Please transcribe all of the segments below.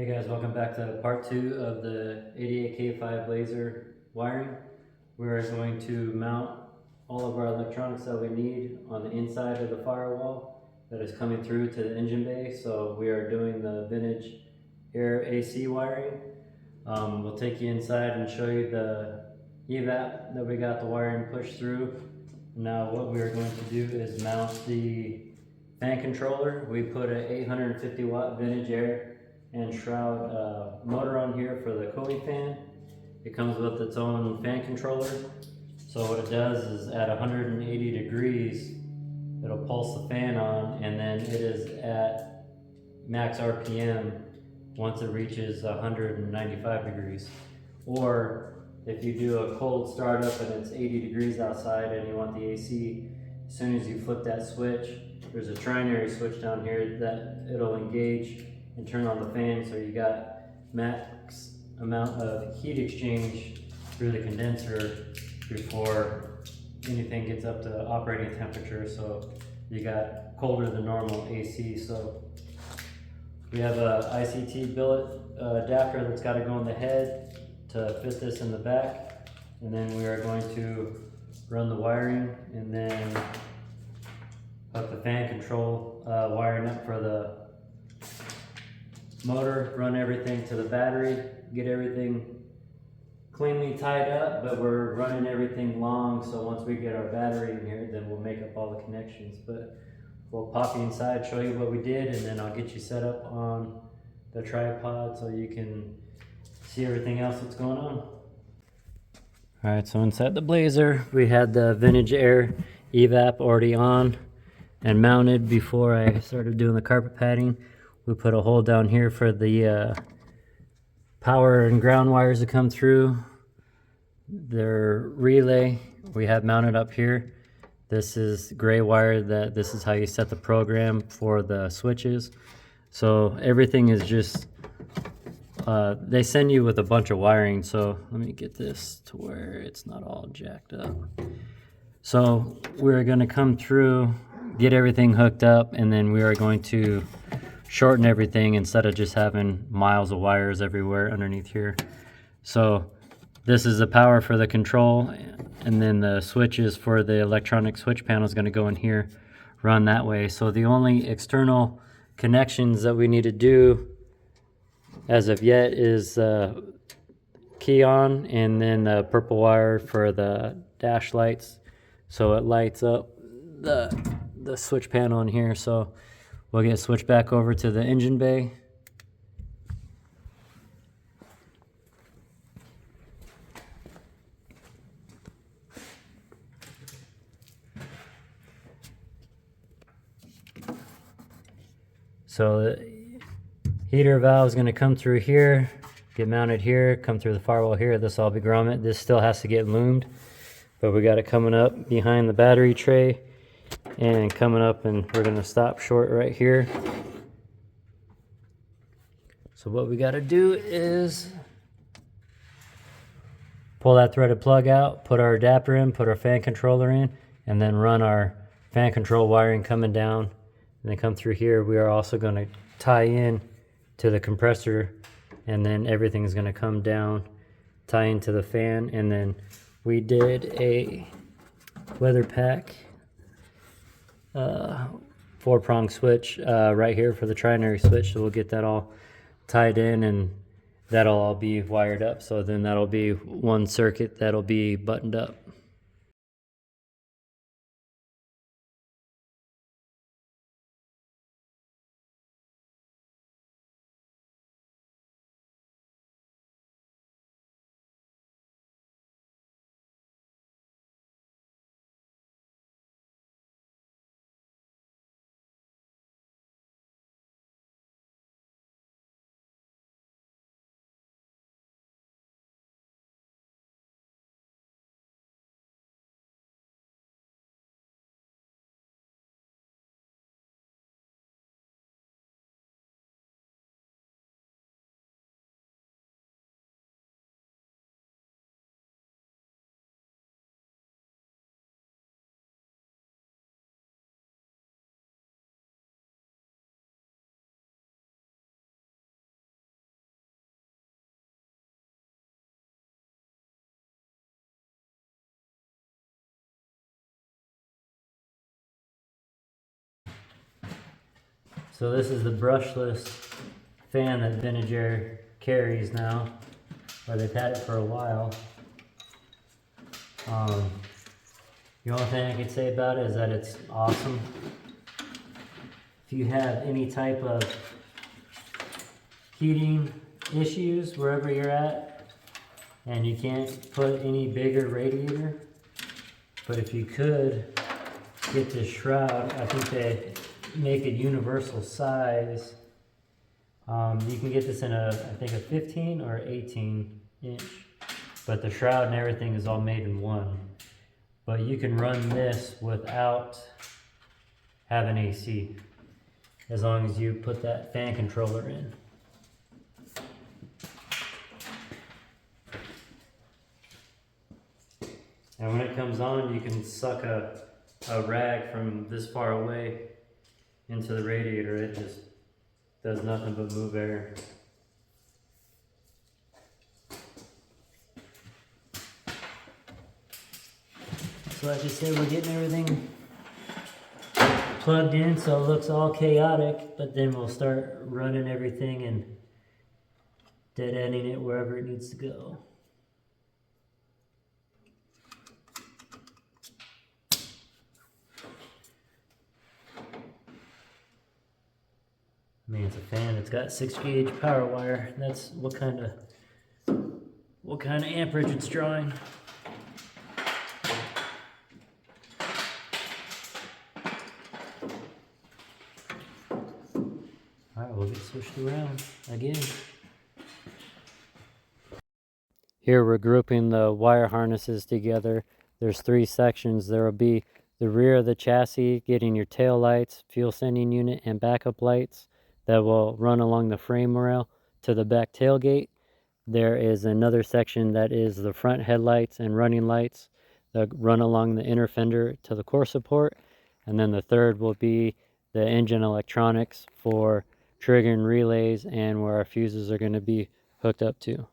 Hey guys, welcome back to part 2 of the 88K5 laser wiring. We're going to mount all of our electronics that we need on the inside of the firewall that is coming through to the engine bay. So we are doing the vintage air AC wiring. We'll take you inside and show you the evap that we got the wiring pushed through. Now what we are going to do is mount the fan controller. We put an 850 watt vintage air and shroud motor on here for the cooling fan. It comes with its own fan controller. So what it does is at 180 degrees, it'll pulse the fan on, and then it is at max RPM once it reaches 195 degrees. Or if you do a cold startup and it's 80 degrees outside and you want the AC, as soon as you flip that switch, there's a trinary switch down here that it'll engage and turn on the fan, so you got max amount of heat exchange through the condenser before anything gets up to operating temperature. So you got colder than normal AC. So we have a ICT billet adapter that's got to go in the head to fit this in the back, and then we are going to run the wiring and then hook the fan control wiring up for the motor, run everything to the battery, get everything cleanly tied up, but we're running everything long, so once we get our battery in here, then we'll make up all the connections. But we'll pop you inside, show you what we did, and then I'll get you set up on the tripod so you can see everything else that's going on. All right, so inside the Blazer, we had the vintage air evap already on and mounted before I started doing the carpet padding. We put a hole down here for the power and ground wires to come through. Their relay we have mounted up here. This is gray wire, this is how you set the program for the switches. So everything is just, they send you with a bunch of wiring. So let me get this to where it's not all jacked up. So we're gonna come through, get everything hooked up, and then we are going to shorten everything instead of just having miles of wires everywhere underneath here. So this is the power for the control, and then the switches for the electronic switch panel is going to go in here, run that way. So the only external connections that we need to do as of yet is key on, and then the purple wire for the dash lights, so it lights up the switch panel in here. So we'll get switched back over to the engine bay. So the heater valve is going to come through here, get mounted here, come through the firewall here. This will all be grommet. This still has to get loomed, but we got it coming up behind the battery tray and coming up, and we're going to stop short right here. So what we got to do is pull that threaded plug out, put our adapter in, put our fan controller in, and then run our fan control wiring coming down, and then come through here. We are also going to tie in to the compressor, and then everything's going to come down, tie into the fan. And then we did a weather pack 4-prong switch right here for the trinary switch, so we'll get that all tied in, and that'll all be wired up. So then that'll be one circuit that'll be buttoned up. So this is the brushless fan that Vintage Air carries now, or they've had it for a while. The only thing I can say about it is that it's awesome. If you have any type of heating issues wherever you're at, and you can't put any bigger radiator, but if you could get this shroud, I think they make a universal size. You can get this in I think a 15 or 18 inch, but the shroud and everything is all made in one. But you can run this without having AC, as long as you put that fan controller in. And when it comes on, you can suck a rag from this far away into the radiator. It just does nothing but move air. So like I said, we're getting everything plugged in so it looks all chaotic, but then we'll start running everything and dead ending it wherever it needs to go. I mean, it's a fan. It's got 6-gauge power wire. That's what kind of amperage it's drawing. All right, we'll get switched around again. Here we're grouping the wire harnesses together. There's 3 sections. There will be the rear of the chassis, getting your tail lights, fuel sending unit, and backup lights that will run along the frame rail to the back tailgate. There is another section that is the front headlights and running lights that run along the inner fender to the core support. And then the third will be the engine electronics for triggering relays and where our fuses are going to be hooked up to.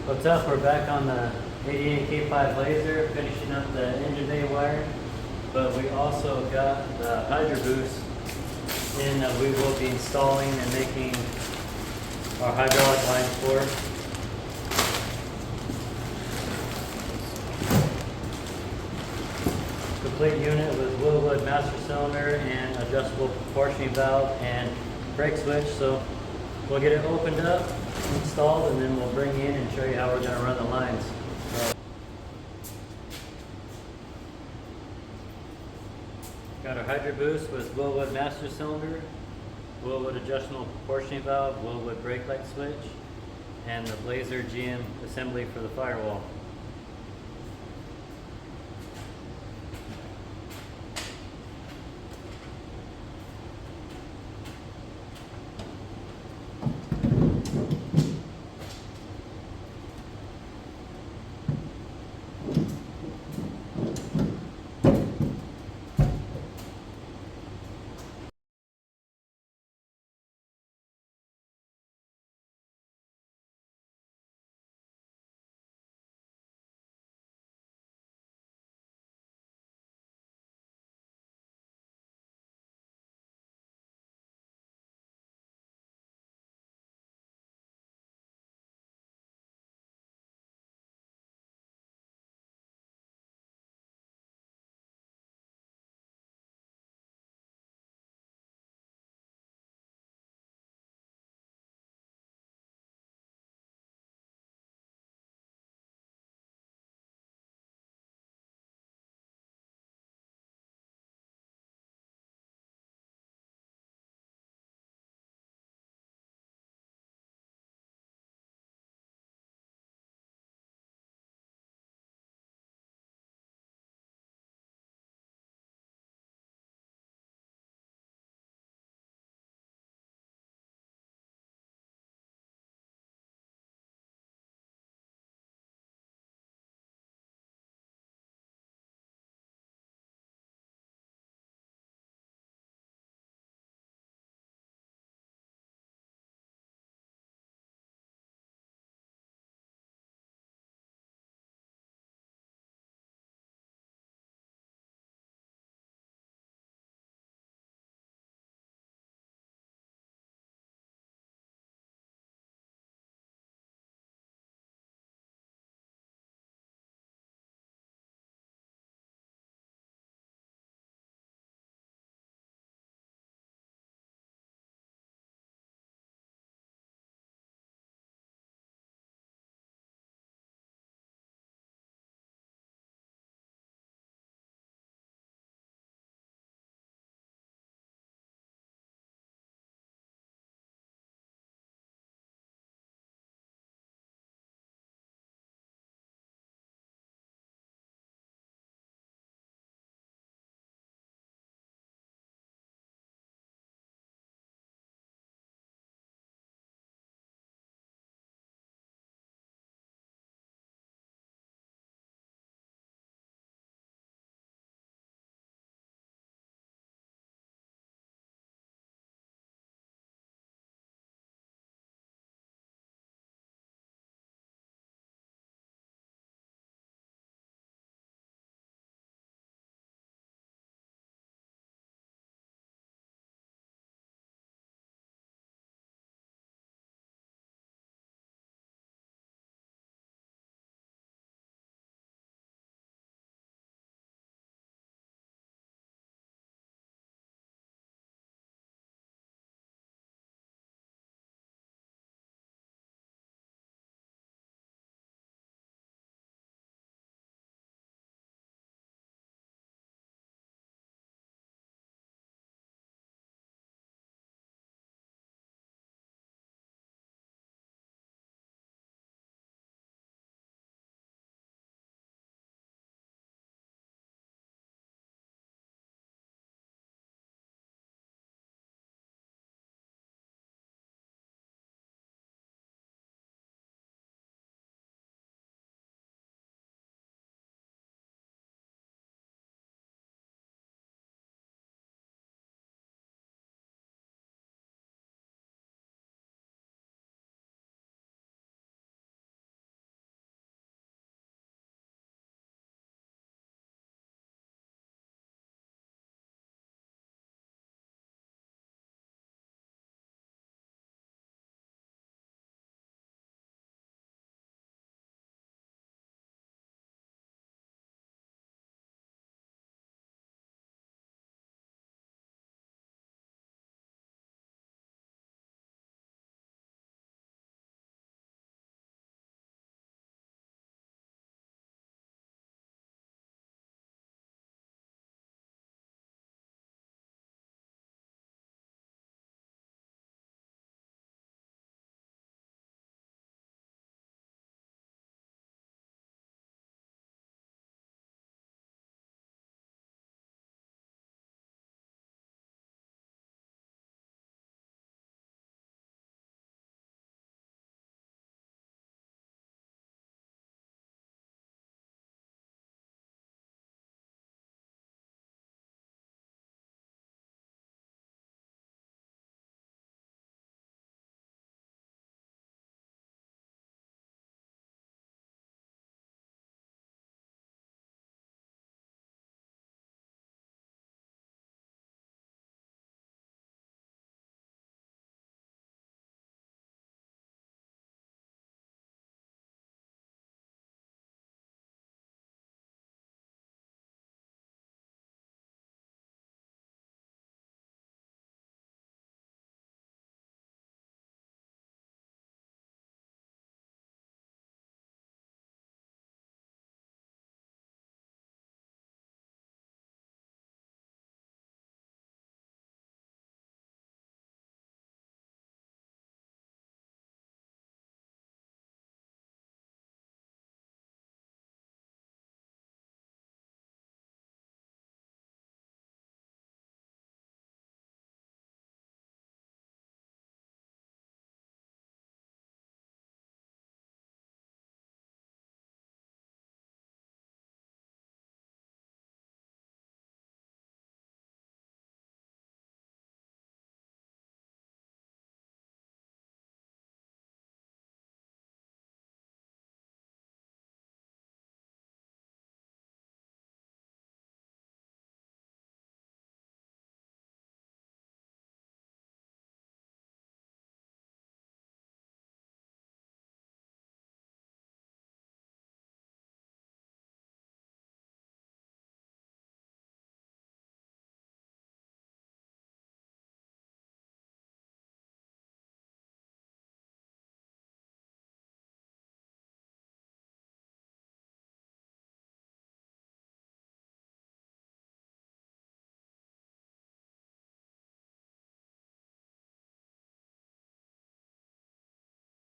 What's up? We're back on the 88K5 laser, finishing up the engine bay wire, but we also got the Hydro Boost in that we will be installing and making our hydraulic lines for. Complete unit with Willwood master cylinder and adjustable proportioning valve and brake switch. So we'll get it opened up, installed, and then we'll bring you in and show you how we're going to run the lines. Got our Hydro Boost with Willwood master cylinder, Willwood adjustable proportioning valve, Willwood brake light switch, and the Blazer GM assembly for the firewall.